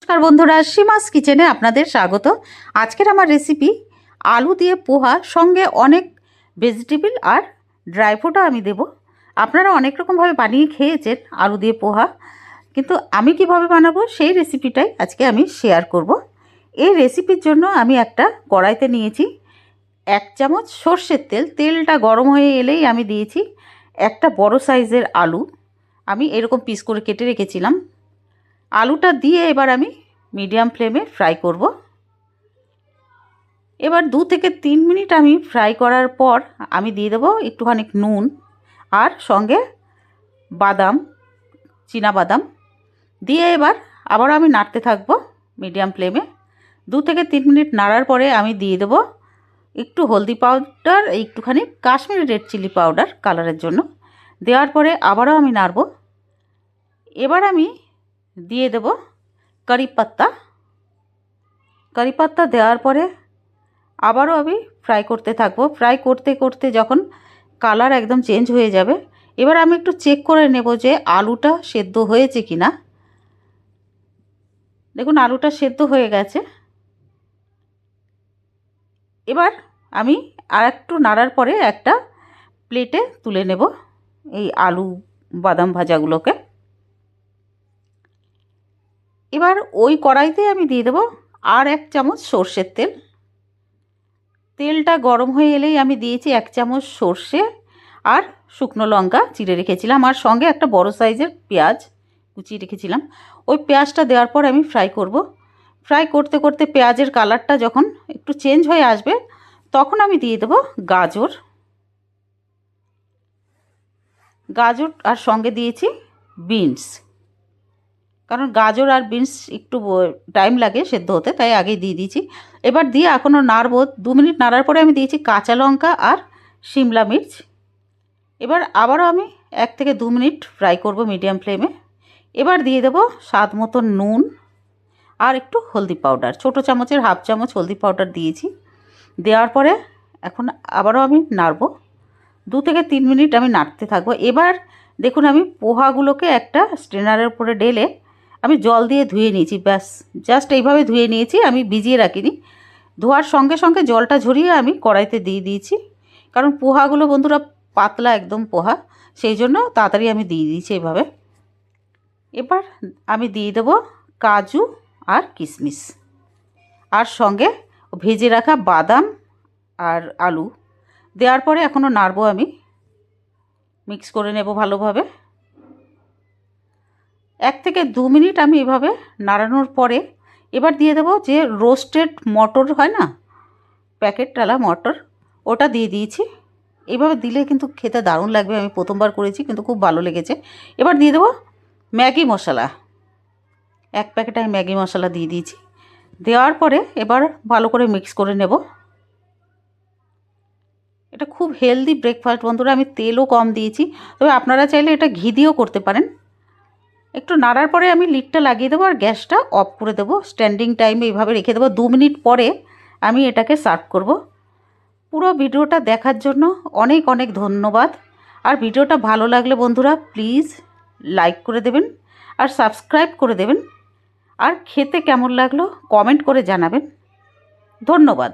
নমস্কার বন্ধুরা, সীমাস কিচেনে আপনাদের স্বাগত। আজকের আমার রেসিপি আলু দিয়ে পোহা, সঙ্গে অনেক ভেজিটেবল আর ড্রাই ফ্রুটও আমি দেব। আপনারা অনেক রকমভাবে বানিয়ে খেয়েছেন আলু দিয়ে পোহা, কিন্তু আমি কিভাবে বানাবো সেই রেসিপিটাই আজকে আমি শেয়ার করব। এই রেসিপির জন্য আমি একটা কড়াইতে নিয়েছি 1 চামচ সর্ষের তেল। তেলটা গরম হয়ে এলেই আমি দিয়েছি একটা বড় সাইজের আলু, আমি এরকম পিস করে কেটে রেখেছিলাম। আলুটা দিয়ে এবার আমি মিডিয়াম ফ্লেমে ফ্রাই করব। এবার 2 থেকে 3 মিনিট আমি ফ্রাই করার পর আমি দিয়ে দেবো একটুখানি নুন আর সঙ্গে বাদাম, চীনা বাদাম দিয়ে এবার আবার আমি নাড়তে থাকবো মিডিয়াম ফ্লেমে। 2 থেকে 3 মিনিট নাড়ার পরে আমি দিয়ে দেবো একটু হলদি পাউডার, একটুখানি কাশ্মীরি রেড চিলি পাউডার কালারের জন্য। দেওয়ার পরে আবারও আমি নাড়ব। এবার আমি দিয়ে দেব কারি পাত্তা। কারি পাত্তা দেওয়ার পরে আবারও আমি ফ্রাই করতে থাকবো। ফ্রাই করতে করতে যখন কালার একদম চেঞ্জ হয়ে যাবে, এবার আমি একটু চেক করে নেব যে আলুটা সেদ্ধ হয়েছে কি না। দেখুন আলুটা সেদ্ধ হয়ে গেছে। এবার আমি আর একটু নাড়ার পরে একটা প্লেটে তুলে নেব এই আলু বাদাম ভাজাগুলোকে। এবার ওই কড়াইতে আমি দিয়ে দেবো আর 1 চামচ সর্ষের তেল। তেলটা গরম হয়ে এলেই আমি দিয়েছি 1 চামচ সর্ষে আর শুকনো লঙ্কা চিড়ে রেখেছিলাম, আর সঙ্গে একটা বড় সাইজের পেঁয়াজ কুচিয়ে রেখেছিলাম। ওই পেঁয়াজটা দেওয়ার পর আমি ফ্রাই করব। ফ্রাই করতে করতে পেঁয়াজের কালারটা যখন একটু চেঞ্জ হয়ে আসবে, তখন আমি দিয়ে দেবো গাজর। গাজর আর সঙ্গে দিয়েছি বিনস, কারণ গাজর আর বিনস একটু টাইম লাগে সেদ্ধ হতে, তাই আগেই দিয়ে দিয়েছি। এবার দিয়ে এখনও নাড়বো। 2 মিনিট নাড়ার পরে আমি দিয়েছি কাঁচা লঙ্কা আর শিমলা মির্চ। এবার আবারও আমি 1 থেকে 2 মিনিট ফ্রাই করব মিডিয়াম ফ্লেমে। এবার দিয়ে দেবো স্বাদ মতো নুন আর একটু হলদি পাউডার, ছোটো চামচের 1/2 চামচ হলদি পাউডার দিয়েছি। দেওয়ার পরে এখন আবারও আমি নাড়ব। 2 থেকে 3 মিনিট আমি নাড়তে থাকবো। এবার দেখুন আমি পোহাগুলোকে একটা স্ট্রেনারের উপরে ঢেলে আমি জল দিয়ে ধুয়ে নিয়েছি। ব্যাস, জাস্ট এইভাবে ধুয়ে নিয়েছি, আমি ভিজিয়ে রাখিনি। ধোয়ার সঙ্গে সঙ্গে জলটা ঝরিয়ে আমি কড়াইতে দিয়ে দিয়েছি, কারণ পোহাগুলো বন্ধুরা পাতলা একদম পোহা, সেই জন্য তাড়াতাড়ি আমি দিয়ে দিয়েছি এভাবে। এবার আমি দিয়ে দেবো কাজু আর কিশমিশ, আর সঙ্গে ভেজে রাখা বাদাম আর আলু। দেওয়ার পরে এখনও নাড়বো, আমি মিক্স করে নেব ভালোভাবে। 1 থেকে 2 মিনিট আমি এভাবে নাড়ানোর পরে এবার দিয়ে দেবো যে রোস্টেড মটর হয় না, প্যাকেটওয়ালা মটর, ওটা দিয়ে দিয়েছি। এইভাবে দিলে কিন্তু খেতে দারুণ লাগবে। আমি প্রথমবার করেছি কিন্তু খুব ভালো লেগেছে। এবার দিয়ে দেবো ম্যাগি মশলা, 1 প্যাকেট আমি ম্যাগি মশলা দিয়ে দিয়েছি। দেওয়ার পরে এবার ভালো করে মিক্স করে নেব। এটা খুব হেলদি ব্রেকফাস্ট বন্ধুরা। আমি তেলও কম দিয়েছি, তবে আপনারা চাইলে এটা ঘি দিয়েও করতে পারেন। একটু নাড়ার পরে আমি লিডটা লাগিয়ে দেবো আর গ্যাসটা অফ করে দেবো। স্ট্যান্ডিং টাইমে এইভাবে রেখে দেবো। 2 মিনিট পরে আমি এটাকে সার্ভ করব। পুরো ভিডিওটা দেখার জন্য অনেক অনেক ধন্যবাদ। আর ভিডিওটা ভালো লাগলে বন্ধুরা প্লিজ লাইক করে দেবেন আর সাবস্ক্রাইব করে দেবেন। আর খেতে কেমন লাগলো কমেন্ট করে জানাবেন। ধন্যবাদ।